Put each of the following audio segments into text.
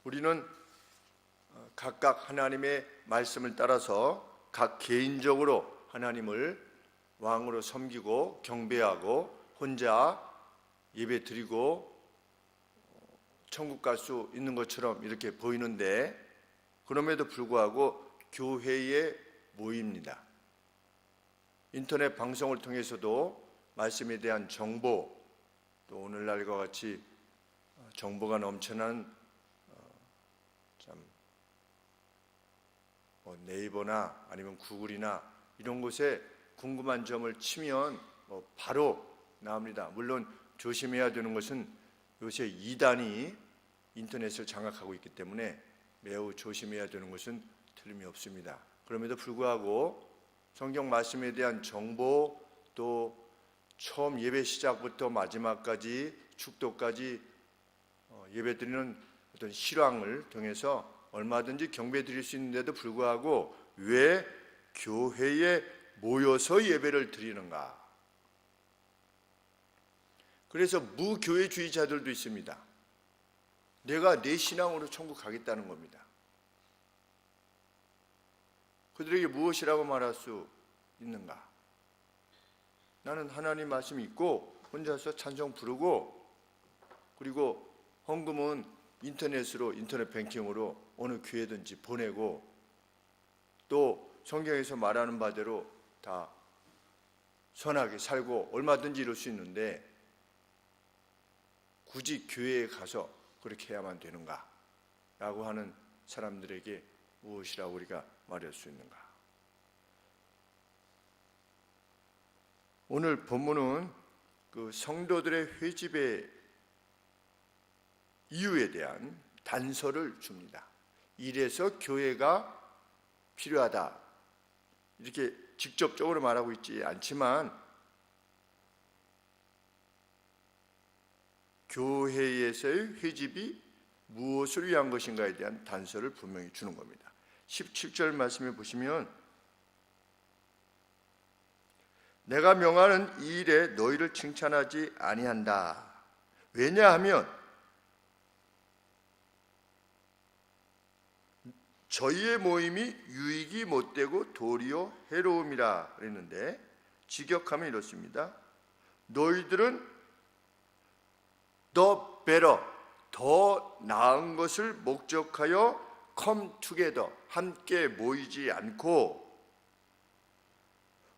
우리는 각각 하나님의 말씀을 따라서 각 개인적으로 하나님을 왕으로 섬기고 경배하고 혼자 예배 드리고 천국 갈 수 있는 것처럼 이렇게 보이는데, 그럼에도 불구하고 교회에 모입니다. 인터넷 방송을 통해서도 말씀에 대한 정보, 또 오늘날과 같이 정보가 넘쳐난 네이버나 아니면 구글이나 이런 곳에 궁금한 점을 치면 바로 나옵니다. 물론 조심해야 되는 것은 요새 이단이 인터넷을 장악하고 있기 때문에 매우 조심해야 되는 것은 틀림이 없습니다. 그럼에도 불구하고 성경 말씀에 대한 정보, 또 처음 예배 시작부터 마지막까지 축도까지 예배드리는 어떤 실황을 통해서 얼마든지 경배 드릴 수 있는데도 불구하고 왜 교회에 모여서 예배를 드리는가? 그래서 무교회주의자들도 있습니다. 내가 내 신앙으로 천국 가겠다는 겁니다. 그들에게 무엇이라고 말할 수 있는가? 나는 하나님 말씀이 있고 혼자서 찬송 부르고, 그리고 헌금은 인터넷으로, 인터넷 뱅킹으로 어느 교회든지 보내고, 또 성경에서 말하는 바대로 다 선하게 살고 얼마든지 이룰 수 있는데 굳이 교회에 가서 그렇게 해야만 되는가? 라고 하는 사람들에게 무엇이라고 우리가 말할 수 있는가? 오늘 본문은 그 성도들의 회집의 이유에 대한 단서를 줍니다. 이래서 교회가 필요하다, 이렇게 직접적으로 말하고 있지 않지만 교회에서의 회집이 무엇을 위한 것인가에 대한 단서를 분명히 주는 겁니다. 17절 말씀에 보시면, 내가 명하는 이 일에 너희를 칭찬하지 아니한다. 왜냐하면 저희의 모임이 유익이 못되고 도리어 해로움이라 그랬는데, 직역하면 이렇습니다. 너희들은 더 better, 더 나은 것을 목적하여 come together, 함께 모이지 않고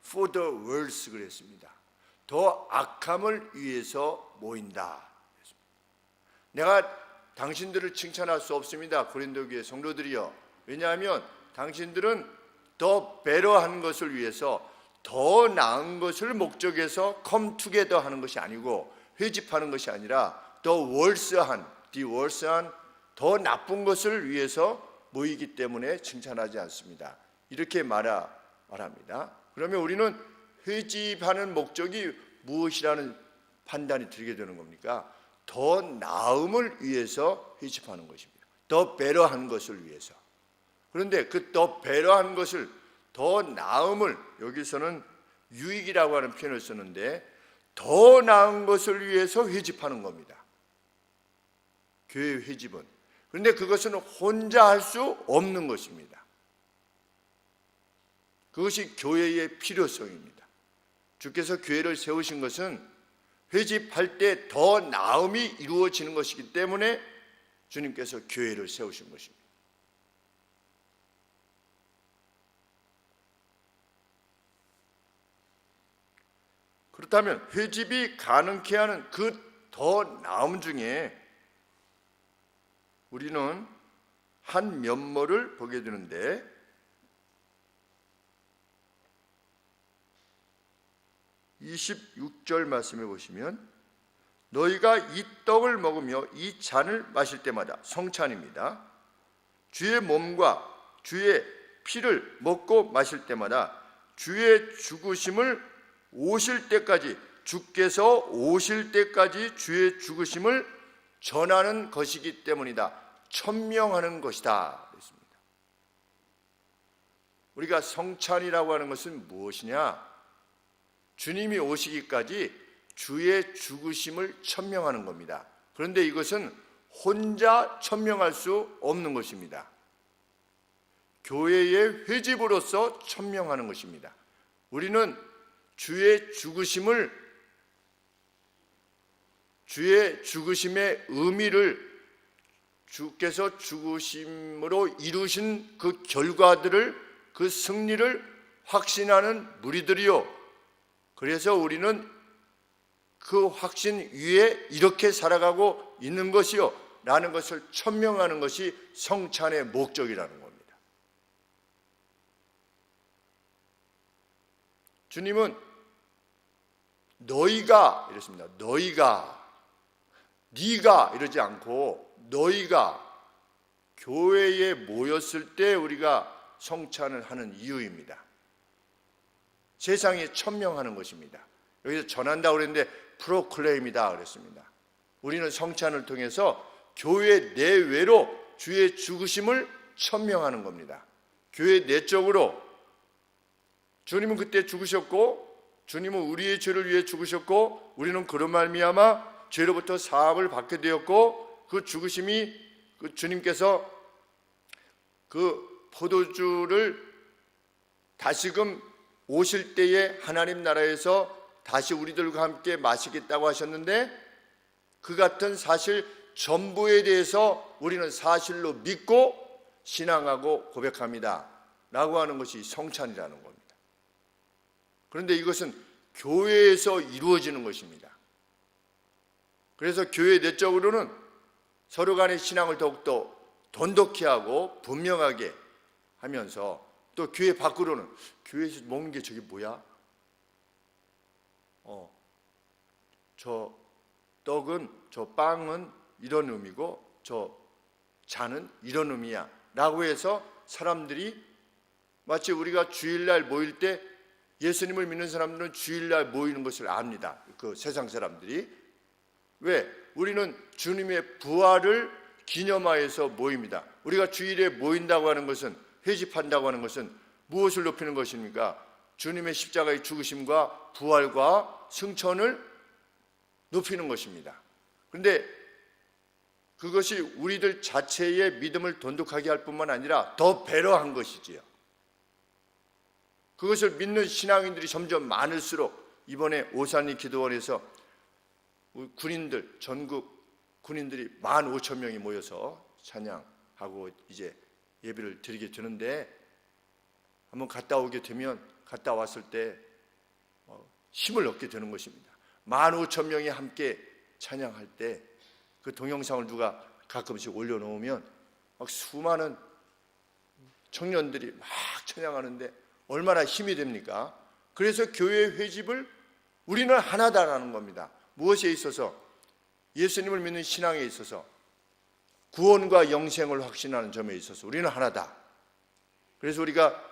for the worse 그랬습니다. 더 악함을 위해서 모인다. 내가 당신들을 칭찬할 수 없습니다, 고린도 교회 성도들이여. 왜냐하면 당신들은 더 better한 것을 위해서, 더 나은 것을 목적해서 come together 하는 것이 아니고, 회집하는 것이 아니라 the worse한 더 나쁜 것을 위해서 모이기 때문에 칭찬하지 않습니다. 이렇게 말합니다. 그러면 우리는 회집하는 목적이 무엇이라는 판단이 들게 되는 겁니까? 더 나음을 위해서 회집하는 것입니다. 더 better한 것을 위해서. 그런데 그 더 better한 것을, 더 나음을, 여기서는 유익이라고 하는 표현을 쓰는데 더 나은 것을 위해서 회집하는 겁니다. 교회 회집은. 그런데 그것은 혼자 할 수 없는 것입니다. 그것이 교회의 필요성입니다. 주께서 교회를 세우신 것은 회집할 때 더 나음이 이루어지는 것이기 때문에 주님께서 교회를 세우신 것입니다. 그렇다면 회집이 가능케 하는 그 더 나음 중에 우리는 한 면모를 보게 되는데, (26절) 말씀해 보시면, 너희가 이 떡을 먹으며 이 잔을 마실 때마다, 성찬입니다, 주의 몸과 주의 피를 먹고 마실 때마다 주의 죽으심을 오실 때까지, 주께서 오실 때까지 주의 죽으심을 전하는 것이기 때문이다. 천명하는 것이다. 그랬습니다. 우리가 성찬이라고 하는 것은 무엇이냐? 주님이 오시기까지 주의 죽으심을 천명하는 겁니다. 그런데 이것은 혼자 천명할 수 없는 것입니다. 교회의 회집으로서 천명하는 것입니다. 우리는 주의 죽으심의 의미를, 주께서 죽으심으로 이루신 그 결과들을, 그 승리를 확신하는 무리들이요, 그래서 우리는 그 확신 위에 이렇게 살아가고 있는 것이요 라는 것을 천명하는 것이 성찬의 목적이라는 겁니다. 주님은 너희가 이랬습니다. 네가 이러지 않고 너희가 교회에 모였을 때 우리가 성찬을 하는 이유입니다. 세상에 천명하는 것입니다. 여기서 전한다고 그랬는데 프로클레임이다 그랬습니다. 우리는 성찬을 통해서 교회 내외로 주의 죽으심을 천명하는 겁니다. 교회 내적으로 주님은 그때 죽으셨고, 주님은 우리의 죄를 위해 죽으셨고, 우리는 그로 말미암아 죄로부터 사함을 받게 되었고, 그 죽으심이 그 주님께서 그 포도주를 다시금 오실 때에 하나님 나라에서 다시 우리들과 함께 마시겠다고 하셨는데, 그 같은 사실 전부에 대해서 우리는 사실로 믿고 신앙하고 고백합니다 라고 하는 것이 성찬이라는 겁니다. 그런데 이것은 교회에서 이루어지는 것입니다. 그래서 교회 내적으로는 서로 간의 신앙을 더욱더 돈독히 하고 분명하게 하면서, 또 교회 밖으로는 교회에서 먹는 게 저게 뭐야? 저 떡은, 저 빵은 이런 의미고 저 잔은 이런 의미야 라고 해서 사람들이 마치 우리가 주일날 모일 때, 예수님을 믿는 사람들은 주일날 모이는 것을 압니다. 그 세상 사람들이. 왜? 우리는 주님의 부활을 기념하여서 모입니다. 우리가 주일에 모인다고 하는 것은, 회집한다고 하는 것은 무엇을 높이는 것입니까? 주님의 십자가의 죽으심과 부활과 승천을 높이는 것입니다. 그런데 그것이 우리들 자체의 믿음을 돈독하게 할 뿐만 아니라 더 배려한 것이지요. 그것을 믿는 신앙인들이 점점 많을수록, 이번에 오산리 기도원에서 군인들, 전국 군인들이 15,000명이 모여서 찬양하고 이제 예배를 드리게 되는데, 한번 갔다 오게 되면 갔다 왔을 때 힘을 얻게 되는 것입니다. 15,000명이 함께 찬양할 때 그 동영상을 누가 가끔씩 올려놓으면 막 수많은 청년들이 막 찬양하는데 얼마나 힘이 됩니까? 그래서 교회 회집을 우리는 하나다라는 겁니다. 무엇에 있어서? 예수님을 믿는 신앙에 있어서, 구원과 영생을 확신하는 점에 있어서 우리는 하나다. 그래서 우리가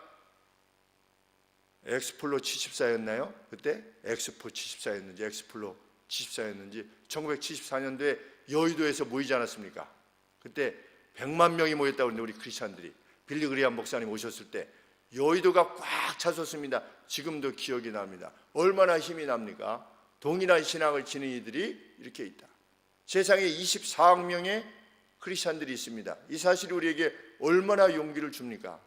엑스플로 74였나요? 그때 엑스포 74였는지 엑스플로 74였는지 1974년도에 여의도에서 모이지 않았습니까? 그때 100만 명이 모였다고 그러는데, 우리 크리스찬들이 빌리 그레이엄 목사님 오셨을 때 여의도가 꽉 찼었습니다. 지금도 기억이 납니다. 얼마나 힘이 납니까? 동일한 신앙을 지닌 이들이 이렇게 있다. 세상에 24억 명의 크리스찬들이 있습니다. 이 사실이 우리에게 얼마나 용기를 줍니까?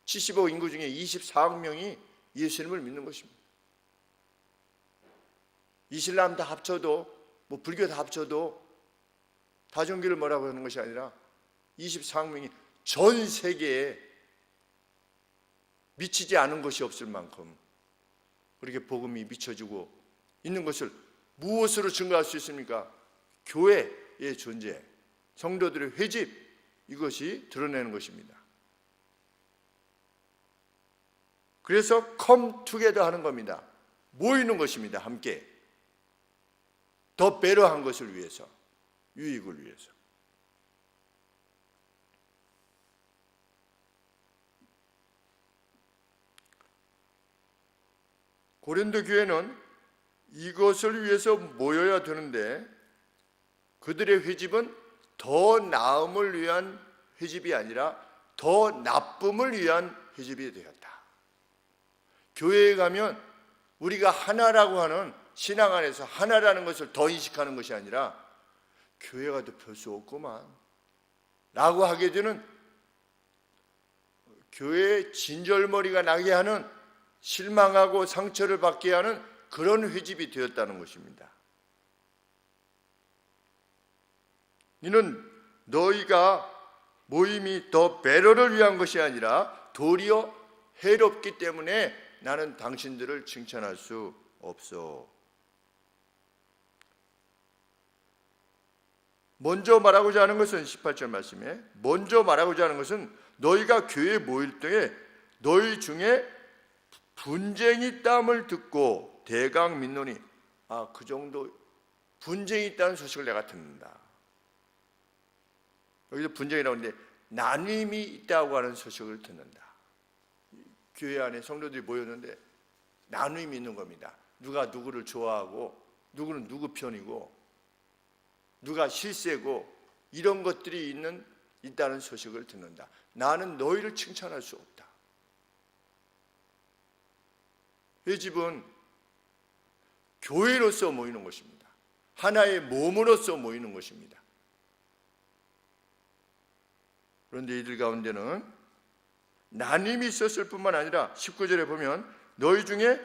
70억 인구 중에 24억 명이 예수님을 믿는 것입니다. 이슬람 다 합쳐도, 불교 다 합쳐도 다종교를 뭐라고 하는 것이 아니라 24억 명이 전 세계에 미치지 않은 것이 없을 만큼 그렇게 복음이 미쳐지고 있는 것을 무엇으로 증거할 수 있습니까? 교회의 존재, 성도들의 회집, 이것이 드러내는 것입니다. 그래서 come together 하는 겁니다. 모이는 것입니다. 함께 더 배려한 것을 위해서, 유익을 위해서. 고린도 교회는 이것을 위해서 모여야 되는데, 그들의 회집은 더 나음을 위한 회집이 아니라 더 나쁨을 위한 회집이 되었다. 교회에 가면 우리가 하나라고 하는, 신앙 안에서 하나라는 것을 더 인식하는 것이 아니라 교회가 더 별 수 없구만 라고 하게 되는, 교회의 진절머리가 나게 하는, 실망하고 상처를 받게 하는 그런 회집이 되었다는 것입니다. 이는 너희가 모임이 더 배려를 위한 것이 아니라 도리어 해롭기 때문에 나는 당신들을 칭찬할 수 없어. 먼저 말하고자 하는 것은 18절 말씀에, 먼저 말하고자 하는 것은 너희가 교회에 모일 때에 너희 중에 분쟁이 있다함을 듣고 대강 믿노니, 그 정도 분쟁이 있다는 소식을 내가 듣는다. 여기서 분쟁이라고 하는데 나눔이 있다고 하는 소식을 듣는다. 교회 안에 성도들이 모였는데 나눔이 있는 겁니다. 누가 누구를 좋아하고 누구는 누구 편이고 누가 실세고 이런 것들이 있다는 소식을 듣는다. 나는 너희를 칭찬할 수 없다. 회집은 교회로서 모이는 것입니다. 하나의 몸으로서 모이는 것입니다. 그런데 이들 가운데는 나눔이 있었을 뿐만 아니라 19절에 보면 너희 중에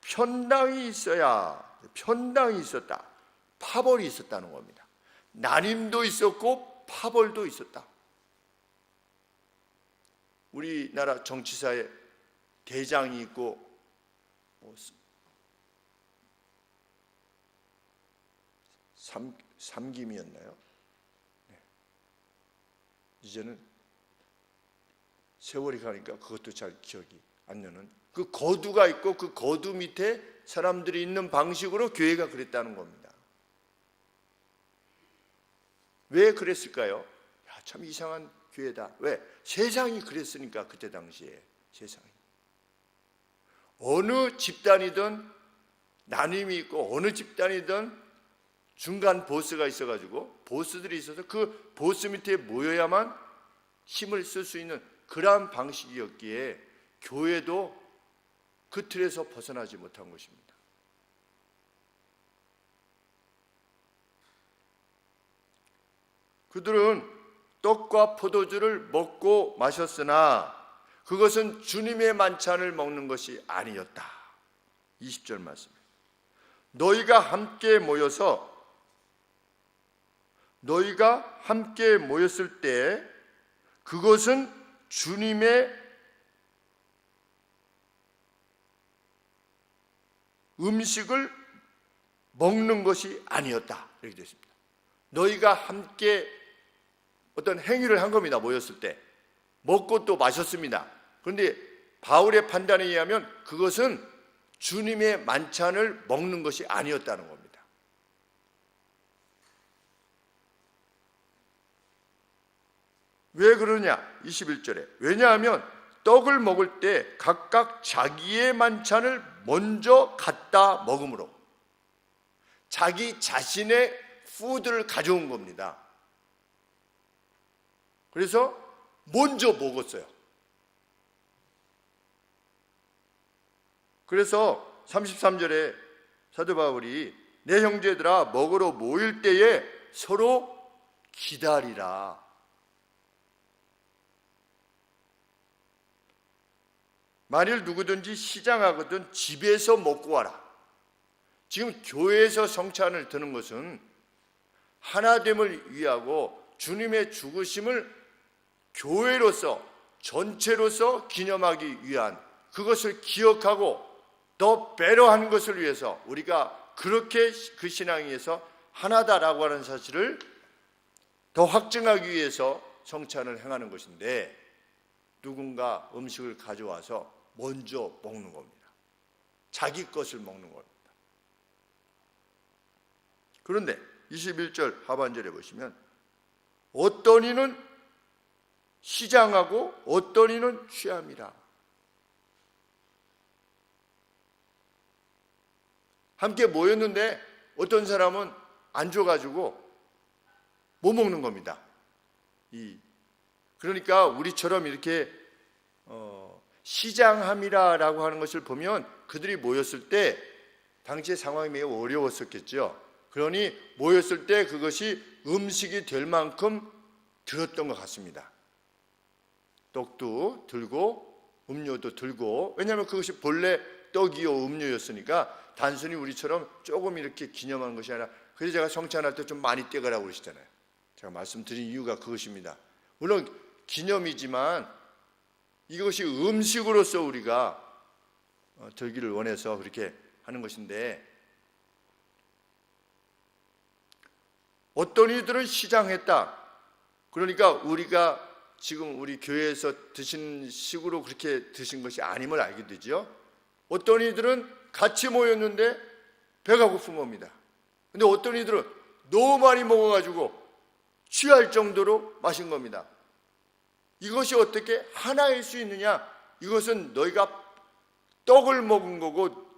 편당이 있었다. 파벌이 있었다는 겁니다. 나눔도 있었고 파벌도 있었다. 우리나라 정치사에 대장이 있고 삼김이었나요? 이제는 세월이 가니까 그것도 잘 기억이 안 나는, 그 거두가 있고 그 거두 밑에 사람들이 있는 방식으로 교회가 그랬다는 겁니다. 왜 그랬을까요? 참 이상한 교회다. 왜? 세상이 그랬으니까. 그때 당시에 세상이 어느 집단이든 나눔이 있고 어느 집단이든 중간 보스가 있어가지고 보스들이 있어서 그 보스 밑에 모여야만 힘을 쓸 수 있는 그러한 방식이었기에 교회도 그 틀에서 벗어나지 못한 것입니다. 그들은 떡과 포도주를 먹고 마셨으나 그것은 주님의 만찬을 먹는 것이 아니었다. 20절 말씀. 너희가 함께 모였을 때 그것은 주님의 음식을 먹는 것이 아니었다. 이렇게 되어 있습니다. 너희가 함께 어떤 행위를 한 겁니다. 모였을 때 먹고 또 마셨습니다. 그런데 바울의 판단에 의하면 그것은 주님의 만찬을 먹는 것이 아니었다는 겁니다. 왜 그러냐? 21절에 왜냐하면 떡을 먹을 때 각각 자기의 만찬을 먼저 갖다 먹음으로 자기 자신의 푸드를 가져온 겁니다. 그래서 먼저 먹었어요. 그래서 33절에 사도 바울이 내 형제들아 먹으러 모일 때에 서로 기다리라. 만일 누구든지 시장하거든 집에서 먹고 와라. 지금 교회에서 성찬을 드는 것은 하나됨을 위하고 주님의 죽으심을 교회로서 전체로서 기념하기 위한, 그것을 기억하고 더 배려하는 것을 위해서 우리가 그렇게 그 신앙에 의해서 하나다라고 하는 사실을 더 확증하기 위해서 성찬을 행하는 것인데, 누군가 음식을 가져와서 먼저 먹는 겁니다. 자기 것을 먹는 겁니다. 그런데 21절 하반절에 보시면 어떤 이는 시장하고 어떤 이는 취함이라. 함께 모였는데 어떤 사람은 안 줘가지고 못 먹는 겁니다. 그러니까 우리처럼 이렇게 시장함이라라고 하는 것을 보면 그들이 모였을 때 당시의 상황이 매우 어려웠었겠죠. 그러니 모였을 때 그것이 음식이 될 만큼 들었던 것 같습니다. 떡도 들고 음료도 들고, 왜냐하면 그것이 본래 떡이요 음료였으니까 단순히 우리처럼 조금 이렇게 기념하는 것이 아니라, 그래서 제가 성찬할 때 좀 많이 떼가라고 그러시잖아요. 제가 말씀드린 이유가 그것입니다. 물론 기념이지만 이것이 음식으로서 우리가 들기를 원해서 그렇게 하는 것인데, 어떤 이들은 시장했다. 그러니까 우리가 지금 우리 교회에서 드신 식으로 그렇게 드신 것이 아님을 알게 되죠. 어떤 이들은 같이 모였는데 배가 고픈 겁니다. 근데 어떤 이들은 너무 많이 먹어가지고 취할 정도로 마신 겁니다. 이것이 어떻게 하나일 수 있느냐? 이것은 너희가 떡을 먹은 거고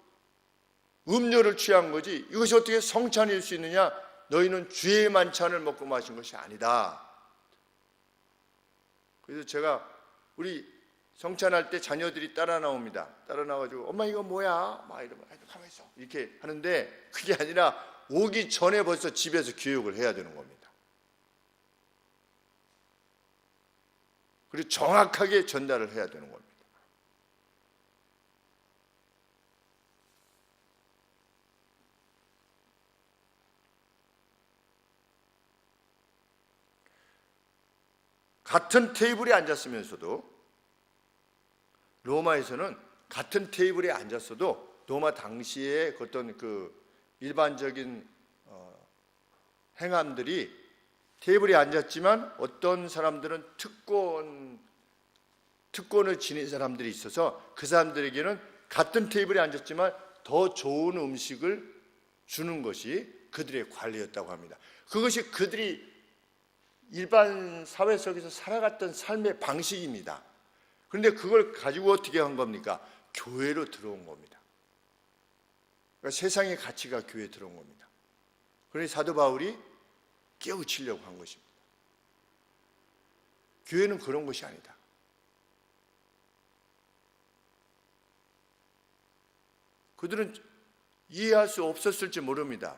음료를 취한 거지, 이것이 어떻게 성찬일 수 있느냐? 너희는 주의 만찬을 먹고 마신 것이 아니다. 그래서 제가 우리 성찬할 때 자녀들이 따라 나옵니다. 따라 나와가지고 엄마 이거 뭐야? 막 이러면 가만히 있어 이렇게 하는데, 그게 아니라 오기 전에 벌써 집에서 교육을 해야 되는 겁니다. 그리고 정확하게 전달을 해야 되는 겁니다. 같은 테이블에 앉았으면서도, 로마에서는 같은 테이블에 앉았어도 로마 당시의 어떤 그 일반적인 행함들이, 테이블에 앉았지만 어떤 사람들은 특권을 지닌 사람들이 있어서 그 사람들에게는 같은 테이블에 앉았지만 더 좋은 음식을 주는 것이 그들의 관리였다고 합니다. 그것이 그들이 일반 사회 속에서 살아갔던 삶의 방식입니다. 그런데 그걸 가지고 어떻게 한 겁니까? 교회로 들어온 겁니다. 그러니까 세상의 가치가 교회에 들어온 겁니다. 그러니 사도 바울이 깨우치려고 한 것입니다. 교회는 그런 것이 아니다. 그들은 이해할 수 없었을지 모릅니다.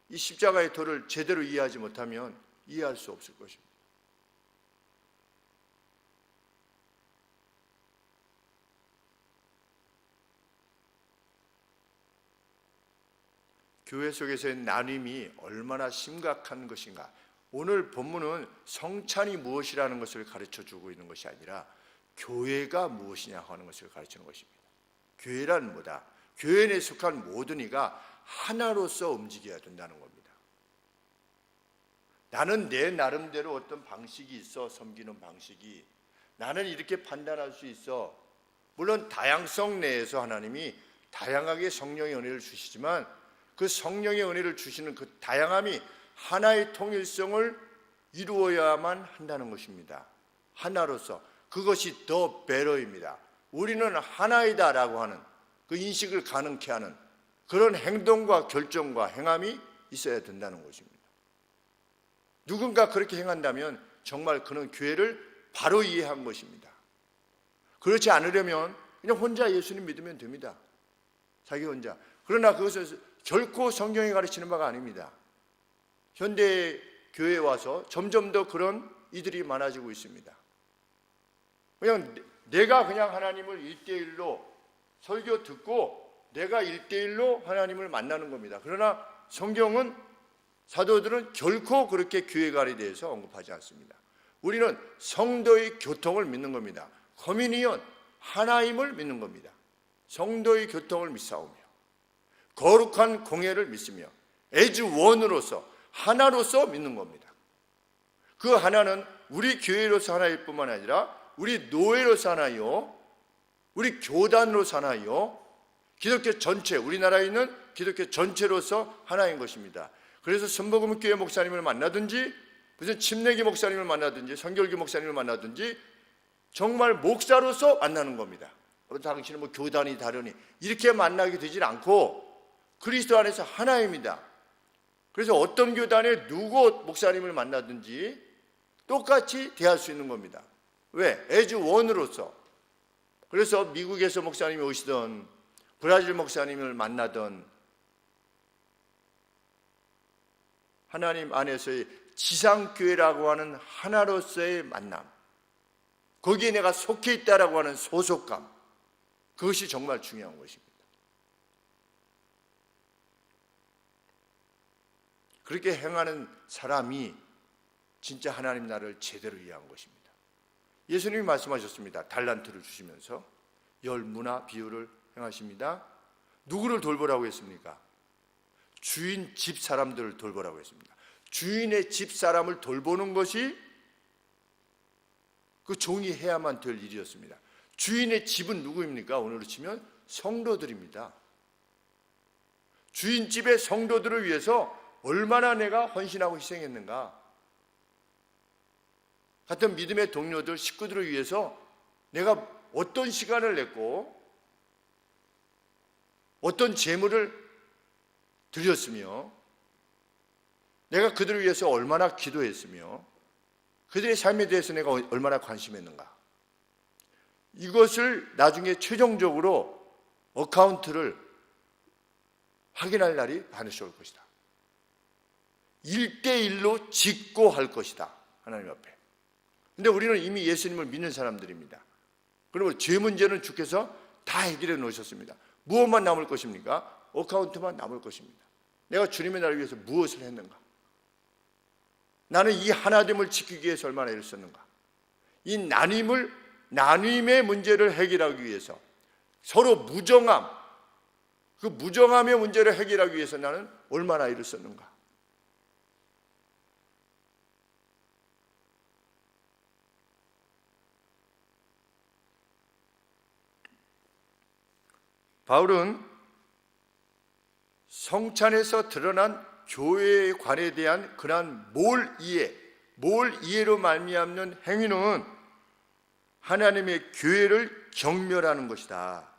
이 십자가의 도를 제대로 이해하지 못하면 이해할 수 없을 것입니다. 교회 속에서의 나눔이 얼마나 심각한 것인가. 오늘 본문은 성찬이 무엇이라는 것을 가르쳐주고 있는 것이 아니라 교회가 무엇이냐 하는 것을 가르치는 것입니다. 교회란 뭐다? 교회에 속한 모든 이가 하나로서 움직여야 된다는 겁니다. 나는 내 나름대로 어떤 방식이 있어, 섬기는 방식이. 나는 이렇게 판단할 수 있어. 물론 다양성 내에서 하나님이 다양하게 성령의 은혜를 주시지만, 그 성령의 은혜를 주시는 그 다양함이 하나의 통일성을 이루어야만 한다는 것입니다. 하나로서. 그것이 더 베러입니다. 우리는 하나이다라고 하는 그 인식을 가능케 하는 그런 행동과 결정과 행함이 있어야 된다는 것입니다. 누군가 그렇게 행한다면 정말 그는 교회를 바로 이해한 것입니다. 그렇지 않으려면 그냥 혼자 예수님 믿으면 됩니다. 자기 혼자. 그러나 그것은 결코 성경이 가르치는 바가 아닙니다. 현대 교회에 와서 점점 더 그런 이들이 많아지고 있습니다. 그냥 내가 그냥 하나님을 1대1로 설교 듣고 내가 1대1로 하나님을 만나는 겁니다. 그러나 성경은, 사도들은 결코 그렇게 교회관에 대해서 언급하지 않습니다. 우리는 성도의 교통을 믿는 겁니다. 커뮤니언, 하나임을 믿는 겁니다. 성도의 교통을 믿사오며 거룩한 공예를 믿으며 as one으로서, 하나로서 믿는 겁니다. 그 하나는 우리 교회로서 하나일 뿐만 아니라 우리 노예로서 하나요, 우리 교단으로서 하나요, 기독교 전체, 우리나라에 있는 기독교 전체로서 하나인 것입니다. 그래서 선복음교회 목사님을 만나든지 무슨 침례기 목사님을 만나든지 성결교 목사님을 만나든지 정말 목사로서 만나는 겁니다. 당신은 뭐 교단이 다르니 이렇게 만나게 되질 않고 그리스도 안에서 하나입니다. 그래서 어떤 교단에 누구 목사님을 만나든지 똑같이 대할 수 있는 겁니다. 왜? as one으로서. 그래서 미국에서 목사님이 오시던 브라질 목사님을 만나던 하나님 안에서의 지상교회라고 하는 하나로서의 만남, 거기에 내가 속해 있다라고 하는 소속감, 그것이 정말 중요한 것입니다. 그렇게 행하는 사람이 진짜 하나님 나라를 제대로 이해한 것입니다. 예수님이 말씀하셨습니다. 달란트를 주시면서 열 문화 비유를 행하십니다. 누구를 돌보라고 했습니까? 주인 집 사람들을 돌보라고 했습니다. 주인의 집 사람을 돌보는 것이 그 종이 해야만 될 일이었습니다. 주인의 집은 누구입니까? 오늘로 치면 성도들입니다. 주인 집의 성도들을 위해서 얼마나 내가 헌신하고 희생했는가. 같은 믿음의 동료들, 식구들을 위해서 내가 어떤 시간을 냈고 어떤 재물을 드렸으며 내가 그들을 위해서 얼마나 기도했으며 그들의 삶에 대해서 내가 얼마나 관심했는가. 이것을 나중에 최종적으로 어카운트를 확인할 날이 반드시 올 것이다. 1대1로 짓고 할 것이다. 하나님 앞에. 근데 우리는 이미 예수님을 믿는 사람들입니다. 그러면 죄 문제는 주께서 다 해결해 놓으셨습니다. 무엇만 남을 것입니까? 어카운트만 남을 것입니다. 내가 주님의 나라를 위해서 무엇을 했는가? 나는 이 하나됨을 지키기 위해서 얼마나 애를 썼는가? 이 나눔의 문제를 해결하기 위해서 서로 무정함, 그 무정함의 문제를 해결하기 위해서 나는 얼마나 애를 썼는가? 바울은 성찬에서 드러난 교회에 관에 대한 그러한 몰 이해로 말미암는 행위는 하나님의 교회를 경멸하는 것이다.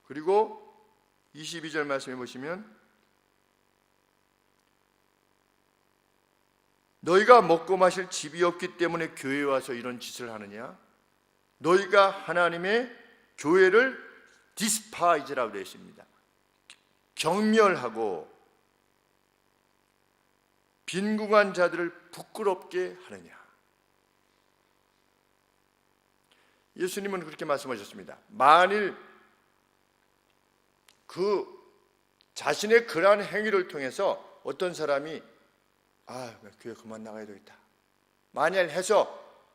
그리고 22절 말씀해 보시면 너희가 먹고 마실 집이 없기 때문에 교회에 와서 이런 짓을 하느냐? 너희가 하나님의 교회를 디스파이즈라고 되어 있습니다. 경멸하고 빈궁한 자들을 부끄럽게 하느냐? 예수님은 그렇게 말씀하셨습니다. 만일 그 자신의 그러한 행위를 통해서 어떤 사람이 교회 그만 나가야 되겠다, 만약 해서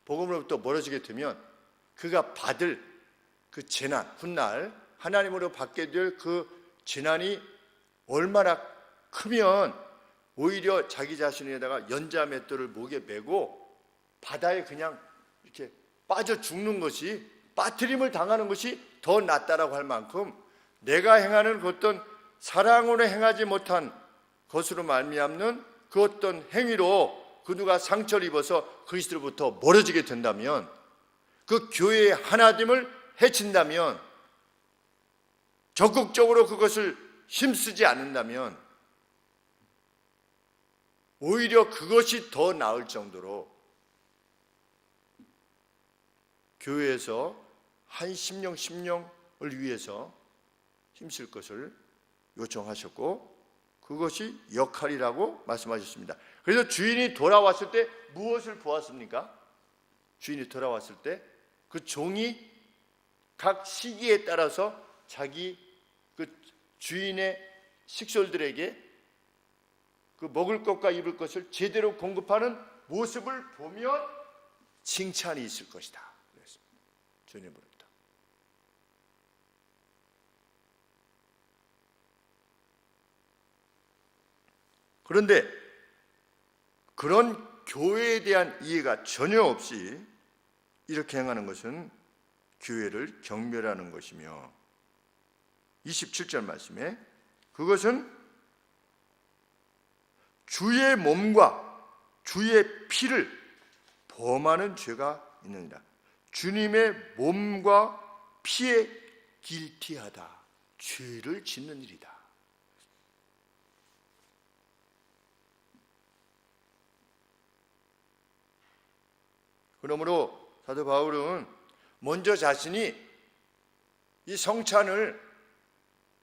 복음으로부터 멀어지게 되면 그가 받을 그 재난, 훗날 하나님으로 받게 될 그 재난이 얼마나 크면 오히려 자기 자신에다가 연자 맷돌을 목에 메고 바다에 그냥 이렇게 빠져 죽는 것이, 빠트림을 당하는 것이 더 낫다라고 할 만큼 내가 행하는 그 어떤 사랑으로 행하지 못한 것으로 말미암는 그 어떤 행위로 그 누가 상처를 입어서 그리스도로부터 멀어지게 된다면, 그 교회의 하나됨을 해친다면, 적극적으로 그것을 힘쓰지 않는다면 오히려 그것이 더 나을 정도로 교회에서 한 심령을 위해서 힘쓸 것을 요청하셨고, 그것이 역할이라고 말씀하셨습니다. 그래서 주인이 돌아왔을 때 무엇을 보았습니까? 주인이 돌아왔을 때 그 종이 각 시기에 따라서 자기 그 주인의 식솔들에게 그 먹을 것과 입을 것을 제대로 공급하는 모습을 보면 칭찬이 있을 것이다. 그랬습니다. 주님으로부터. 그런데 그런 교회에 대한 이해가 전혀 없이 이렇게 행하는 것은 교회를 경멸하는 것이며, 27절 말씀에 그것은 주의 몸과 주의 피를 범하는 죄가 있느니라. 주님의 몸과 피에 길티하다, 죄를 짓는 일이다. 그러므로 사도 바울은 먼저 자신이 이 성찬을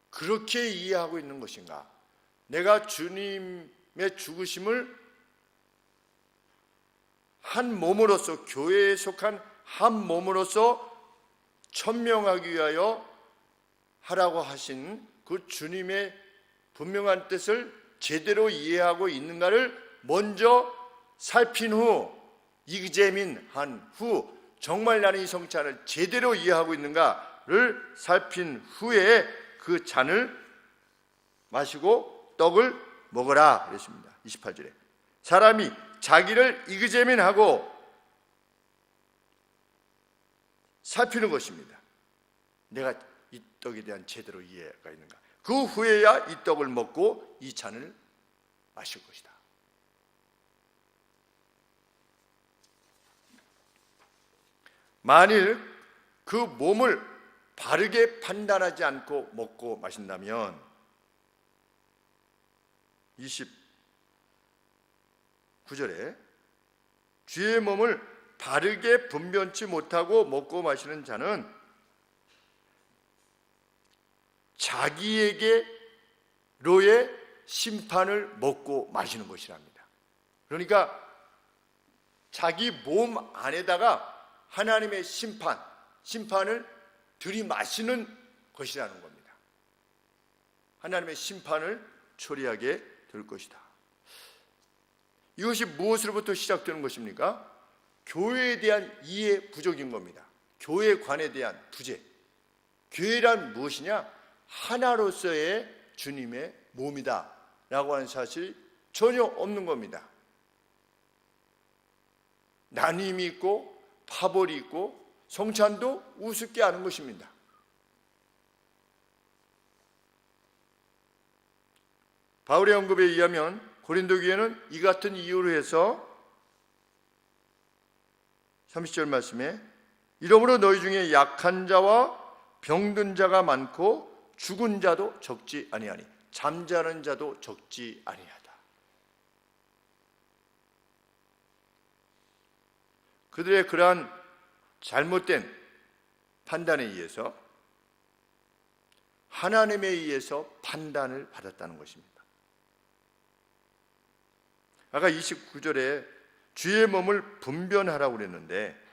그렇게 이해하고 있는 것인가? 내가 주님의 죽으심을 한 몸으로서, 교회에 속한 한 몸으로서 천명하기 위하여 하라고 하신 그 주님의 분명한 뜻을 제대로 이해하고 있는가를 먼저 살핀 후, 이그제민한 후, 정말 나는 이 성찬을 제대로 이해하고 있는가를 살핀 후에 그 잔을 마시고 떡을 먹어라 그랬습니다. 28절에 사람이 자기를 이그제민하고 살피는 것입니다. 내가 이 떡에 대한 제대로 이해가 있는가. 그 후에야 이 떡을 먹고 이 잔을 마실 것이다. 만일 그 몸을 바르게 판단하지 않고 먹고 마신다면 29절에 주의 몸을 바르게 분변치 못하고 먹고 마시는 자는 자기에게로의 심판을 먹고 마시는 것이랍니다. 그러니까 자기 몸 안에다가 하나님의 심판을 들이마시는 것이라는 겁니다. 하나님의 심판을 초래하게 될 것이다. 이것이 무엇으로부터 시작되는 것입니까? 교회에 대한 이해 부족인 겁니다. 교회관에 대한 부재. 교회란 무엇이냐? 하나로서의 주님의 몸이다 라고 하는 사실이 전혀 없는 겁니다. 나눔이 있고 파벌이 있고 성찬도 우습게 하는 것입니다. 바울의 언급에 의하면 고린도 교회는 이 같은 이유로 해서 30절 말씀에 이러므로 너희 중에 약한 자와 병든 자가 많고 죽은 자도 적지 아니하니 잠자는 자도 적지 아니하다. 그들의 그러한 잘못된 판단에 의해서 하나님에 의해서 판단을 받았다는 것입니다. 아까 29절에 주의 몸을 분변하라고 그랬는데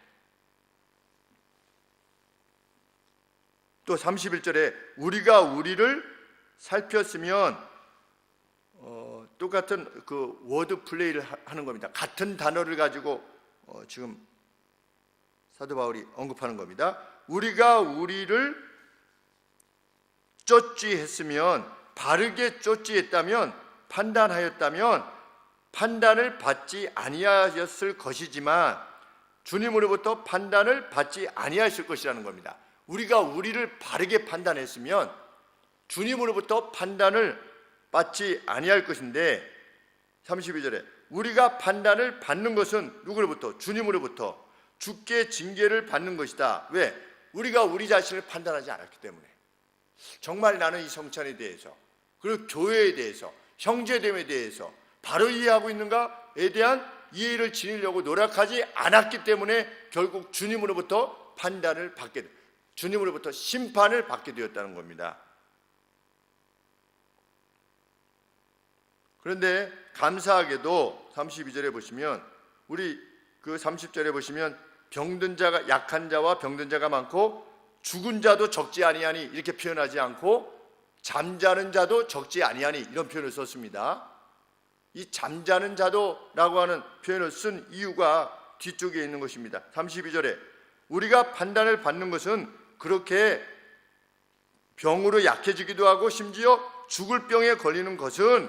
또 31절에 우리가 우리를 살폈으면 똑같은 그 워드 플레이를 하는 겁니다. 같은 단어를 가지고 지금 사도 바울이 언급하는 겁니다. 우리가 우리를 쫓지했으면, 바르게 쫓지했다면, 판단하였다면 판단을 받지 아니하였을 것이지만 주님으로부터 판단을 받지 아니하실 것이라는 겁니다. 우리가 우리를 바르게 판단했으면 주님으로부터 판단을 받지 아니할 것인데 32절에 우리가 판단을 받는 것은 누구로부터? 주님으로부터 주께 징계를 받는 것이다. 왜? 우리가 우리 자신을 판단하지 않았기 때문에. 정말 나는 이 성찬에 대해서 그리고 교회에 대해서 형제됨에 대해서 바로 이해하고 있는가에 대한 이해를 지니려고 노력하지 않았기 때문에 결국 주님으로부터 판단을 받게, 주님으로부터 심판을 받게 되었다는 겁니다. 그런데 감사하게도 32절에 보시면 우리 그 30절에 보시면 병든 자가, 약한 자와 병든 자가 많고 죽은 자도 적지 아니하니 이렇게 표현하지 않고 잠자는 자도 적지 아니하니 이런 표현을 썼습니다. 이 잠자는 자도라고 하는 표현을 쓴 이유가 뒤쪽에 있는 것입니다. 32절에 우리가 판단을 받는 것은 그렇게 병으로 약해지기도 하고 심지어 죽을 병에 걸리는 것은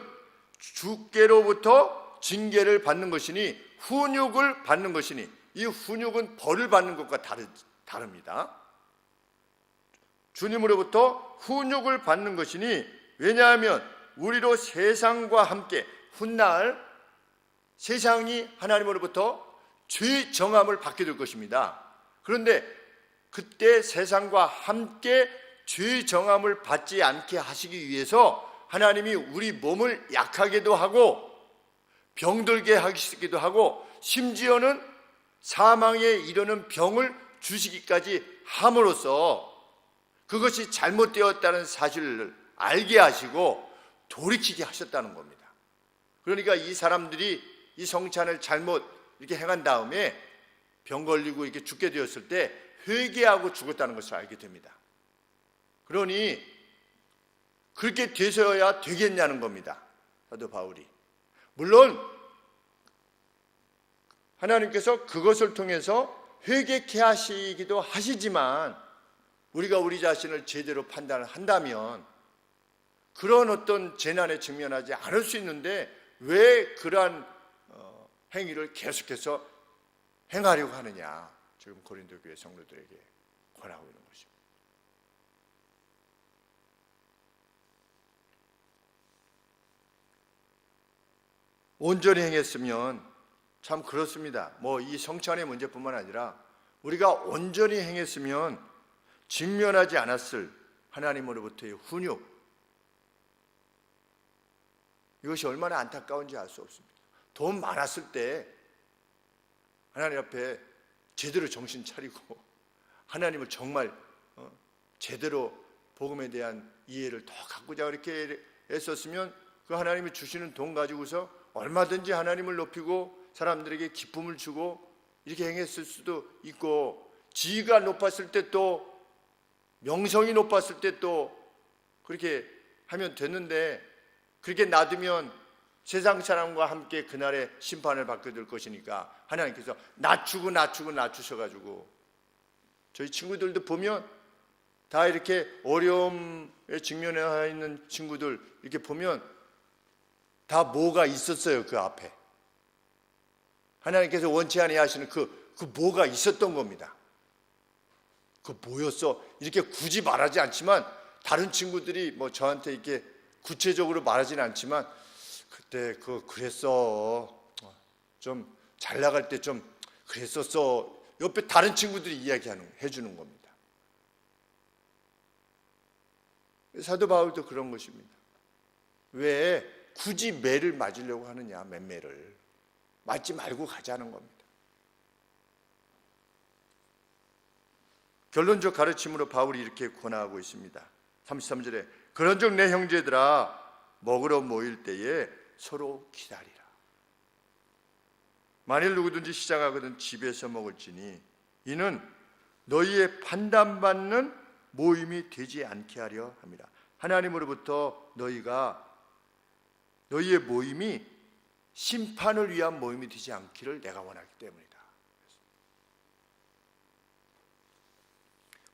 주께로부터 징계를 받는 것이니 훈육을 받는 것이니 이 훈육은 벌을 받는 것과 다릅니다. 주님으로부터 훈육을 받는 것이니 왜냐하면 우리로 세상과 함께 훗날 세상이 하나님으로부터 죄 정함을 받게 될 것입니다. 그런데 그때 세상과 함께 죄 정함을 받지 않게 하시기 위해서 하나님이 우리 몸을 약하게도 하고 병들게 하시기도 하고 심지어는 사망에 이르는 병을 주시기까지 함으로써 그것이 잘못되었다는 사실을 알게 하시고 돌이키게 하셨다는 겁니다. 그러니까 이 사람들이 이 성찬을 잘못 이렇게 행한 다음에 병 걸리고 이렇게 죽게 되었을 때 회개하고 죽었다는 것을 알게 됩니다. 그러니 그렇게 되셔야 되겠냐는 겁니다. 사도 바울이. 물론 하나님께서 그것을 통해서 회개케 하시기도 하시지만 우리가 우리 자신을 제대로 판단을 한다면 그런 어떤 재난에 직면하지 않을 수 있는데 왜 그러한 행위를 계속해서 행하려고 하느냐, 지금 고린도 교회 성도들에게 권하고 있는 것입니다. 온전히 행했으면 참 그렇습니다. 뭐 이 성찬의 문제뿐만 아니라 우리가 온전히 행했으면 직면하지 않았을 하나님으로부터의 훈육, 이것이 얼마나 안타까운지 알 수 없습니다. 돈 많았을 때 하나님 앞에 제대로 정신 차리고 하나님을 정말 제대로 복음에 대한 이해를 더 갖고자 그렇게 애썼으면 그 하나님이 주시는 돈 가지고서 얼마든지 하나님을 높이고 사람들에게 기쁨을 주고 이렇게 행했을 수도 있고, 지위가 높았을 때 또 명성이 높았을 때 또 그렇게 하면 됐는데, 그렇게 놔두면 세상 사람과 함께 그날의 심판을 받게 될 것이니까 하나님께서 낮추셔가지고, 저희 친구들도 보면 다 이렇게 어려움에 직면해 있는 친구들 이렇게 보면 다 뭐가 있었어요. 그 앞에 하나님께서 원치 아니하 하시는 그 뭐가 있었던 겁니다. 그 뭐였어? 이렇게 굳이 말하지 않지만 다른 친구들이 뭐 저한테 이렇게 구체적으로 말하지는 않지만 그때 그랬어, 좀 잘 나갈 때 좀 그랬었어, 옆에 다른 친구들이 해주는 겁니다. 사도 바울도 그런 것입니다. 왜 굳이 매를 맞으려고 하느냐, 맴매를 맞지 말고 가자는 겁니다. 결론적 가르침으로 바울이 이렇게 권하고 있습니다. 33절에 그런즉 내 형제들아 먹으러 모일 때에 서로 기다리라. 만일 누구든지 시장하거든 집에서 먹을지니 이는 너희의 판단받는 모임이 되지 않게 하려 합니다. 하나님으로부터 너희의 모임이 심판을 위한 모임이 되지 않기를 내가 원하기 때문이다.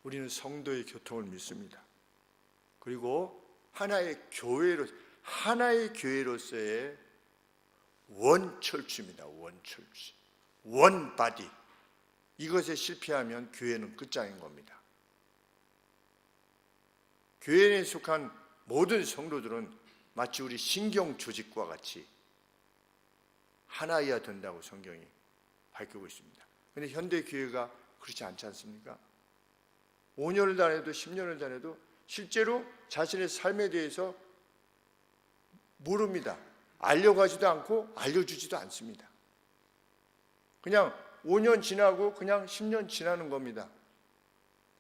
우리는 성도의 교통을 믿습니다. 그리고 하나의 교회로서의 원철주입니다. 원철주, 원바디. 이것에 실패하면 교회는 끝장인 겁니다. 교회에 속한 모든 성도들은 마치 우리 신경 조직과 같이 하나여야 된다고 성경이 밝히고 있습니다. 그런데 현대 교회가 그렇지 않지 않습니까? 5년을 다녀도 10년을 다녀도 실제로 자신의 삶에 대해서 모릅니다. 알려고 하지도 않고 알려주지도 않습니다. 그냥 5년 지나고 그냥 10년 지나는 겁니다.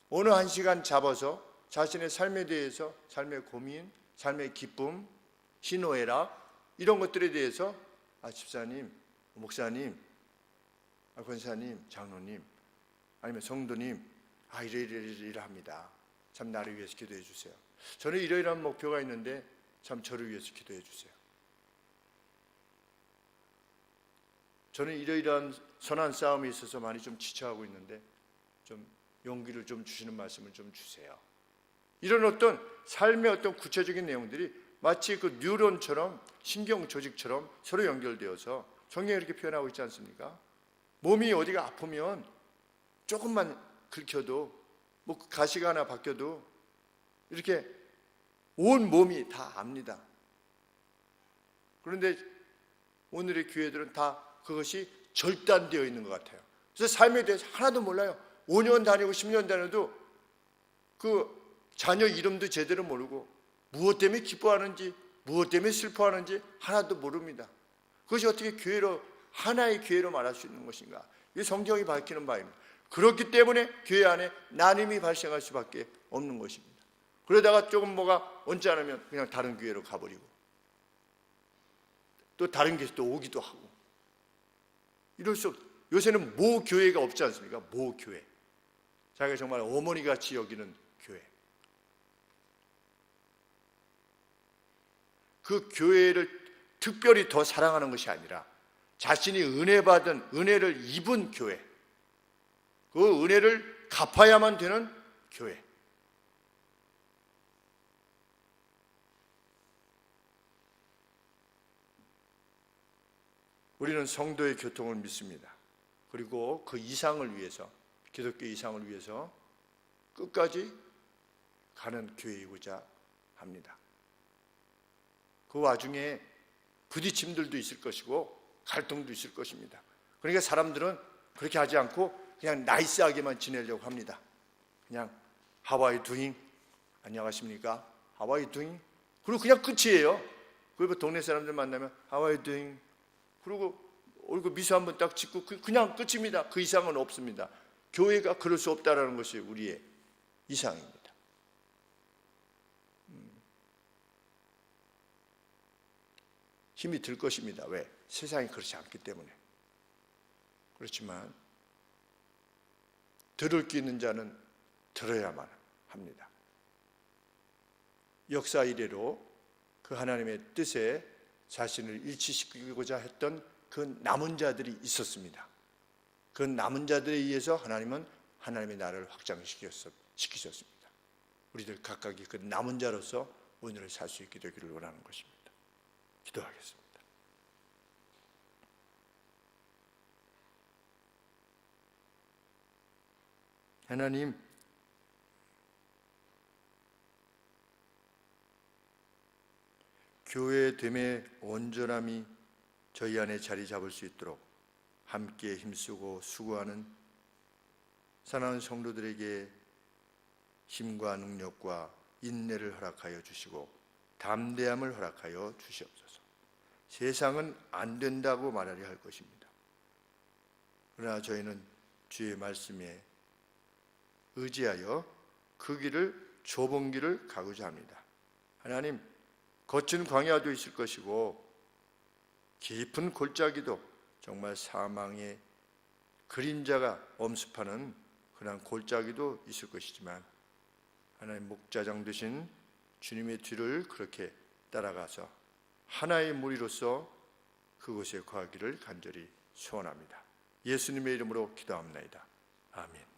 어느 한 시간 잡아서 자신의 삶에 대해서, 삶의 고민, 삶의 기쁨, 희노애락 이런 것들에 대해서 집사님, 목사님, 권사님, 장로님 아니면 성도님 이러합니다. 참 나를 위해서 기도해 주세요. 저는 이러이러한 목표가 있는데 참 저를 위해서 기도해 주세요. 저는 이러이러한 선한 싸움이 있어서 많이 좀 지쳐하고 있는데 좀 용기를 좀 주시는 말씀을 좀 주세요. 이런 어떤 삶의 어떤 구체적인 내용들이 마치 그 뉴런처럼, 신경 조직처럼 서로 연결되어서 성경에 이렇게 표현하고 있지 않습니까? 몸이 어디가 아프면 조금만 긁혀도, 뭐 가시가 하나 바뀌어도 이렇게 온 몸이 다 압니다. 그런데 오늘의 교회들은 다 그것이 절단되어 있는 것 같아요. 그래서 삶에 대해서 하나도 몰라요. 5년 다니고 10년 다녀도 그 자녀 이름도 제대로 모르고 무엇 때문에 기뻐하는지 무엇 때문에 슬퍼하는지 하나도 모릅니다. 그것이 어떻게 하나의 교회로 말할 수 있는 것인가? 이 성경이 밝히는 바입니다. 그렇기 때문에 교회 안에 나눔이 발생할 수밖에 없는 것입니다. 그러다가 조금 뭐가 언짢으면 그냥 다른 교회로 가버리고 또 다른 교회에서 또 오기도 하고 이럴 수 없어요. 요새는 모 교회가 없지 않습니까? 모 교회. 자기가 정말 어머니같이 여기는 교회. 그 교회를 특별히 더 사랑하는 것이 아니라 자신이 은혜 받은, 은혜를 입은 교회, 그 은혜를 갚아야만 되는 교회. 우리는 성도의 교통을 믿습니다. 그리고 그 이상을 위해서, 기독교 이상을 위해서 끝까지 가는 교회이고자 합니다. 그 와중에 부딪힘들도 있을 것이고 갈등도 있을 것입니다. 그러니까 사람들은 그렇게 하지 않고 그냥 나이스하게만 지내려고 합니다. 그냥 How are you doing? 안녕하십니까? How are you doing? 그리고 그냥 끝이에요. 그리고 동네 사람들 만나면 How are you doing? 그리고 얼굴 미소 한번 딱 짓고 그냥 끝입니다. 그 이상은 없습니다. 교회가 그럴 수 없다는 것이 우리의 이상입니다. 힘이 들 것입니다. 왜? 세상이 그렇지 않기 때문에. 그렇지만 들을 게 있는 자는 들어야만 합니다. 역사 이래로 그 하나님의 뜻에 자신을 일치시키고자 했던 그 남은 자들이 있었습니다. 그 남은 자들에 의해서 하나님은 하나님의 나라를 확장시키셨습니다. 우리들 각각이 그 남은 자로서 오늘을 살 수 있게 되기를 원하는 것입니다. 기도하겠습니다. 하나님, 교회됨의 온전함이 저희 안에 자리 잡을 수 있도록 함께 힘쓰고 수고하는 사랑하는 성도들에게 힘과 능력과 인내를 허락하여 주시고 담대함을 허락하여 주시옵소서. 세상은 안 된다고 말하려 할 것입니다. 그러나 저희는 주의 말씀에 의지하여 그 길을, 좁은 길을 가고자 합니다. 하나님, 거친 광야도 있을 것이고 깊은 골짜기도, 정말 사망의 그림자가 엄습하는 그런 골짜기도 있을 것이지만 하나님, 목자장 되신 주님의 뒤를 그렇게 따라가서 하나의 무리로서 그곳에 거하기를 간절히 소원합니다. 예수님의 이름으로 기도합니다. 아멘.